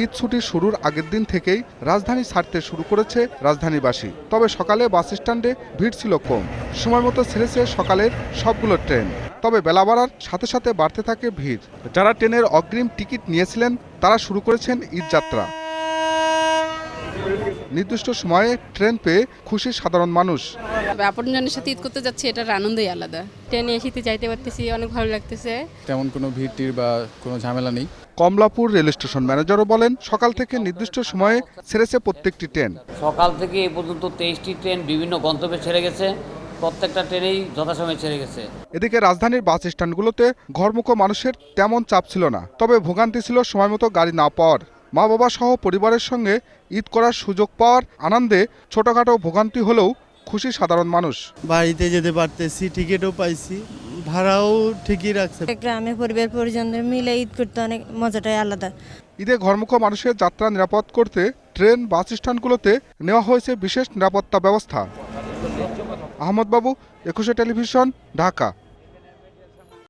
ঈদ ছুটি শুরুর আগের দিন থেকেই রাজধানী ছাড়তে শুরু করেছে রাজধানীবাসী। তবে সকালে বাস স্ট্যান্ডে ভিড় ছিল কম। সময় মতো ছেড়েছে সকালের সবগুলো ট্রেন। তবে বেলা বাড়ার সাথে সাথে বাড়তে থাকে ভিড়। যারা ট্রেনের অগ্রিম টিকিট নিয়েছিলেন তারা শুরু করেছেন ঈদ যাত্রা। নির্দিষ্ট সময়ে ট্রেন পেয়ে খুশি সাধারণ মানুষ। আপনজনের সাথে ঈদ করতে যাচ্ছি, এটার আনন্দই আলাদা। ট্রেনে এসে যাইতে পারতেছি, অনেক ভালো লাগতেছে। তেমন কোনো ভিড় বা কোনো ঝামেলা নেই। কমলাপুর রেল স্টেশন ম্যানেজারও বলেন, সকাল থেকে নির্দিষ্ট সময়ে ছেড়েছে প্রত্যেকটি ট্রেন। সকাল থেকে এ পর্যন্ত 23টি ট্রেন বিভিন্ন গন্তব্যে ছেড়ে গেছে। প্রত্যেকটা ট্রেনেই যথাসময়ে ছেড়ে গেছে। এদিকে রাজধানীর বাস স্ট্যান্ডগুলোতে ঘরমুখো মানুষের তেমন চাপ ছিল না। তবে ভোগান্তি ছিল সময় মতো গাড়ি না পাওয়ার। মা বাবা সহ পরিবারের সঙ্গে ঈদ করার সুযোগ পাওয়ার আনন্দে ছোটখাটো ভোগান্তি হলেও খুশি সাধারণ মানুষ। বাড়িতে যেতে পারতেছি, টিকিটও পাইছি, ভাড়াও ঠিকই রাখছে। গ্রামে পরিবার পরিজনদের মিলে ঈদ করতে অনেক মজাটাই আলাদা। ঈদে ঘরমুখো মানুষের যাত্রা নিরাপদ করতে ট্রেন বাস স্ট্যান্ডগুলোতে নেওয়া হয়েছে বিশেষ নিরাপত্তা ব্যবস্থা। আহমদ বাবু, 21 টেলিভিশন, ঢাকা।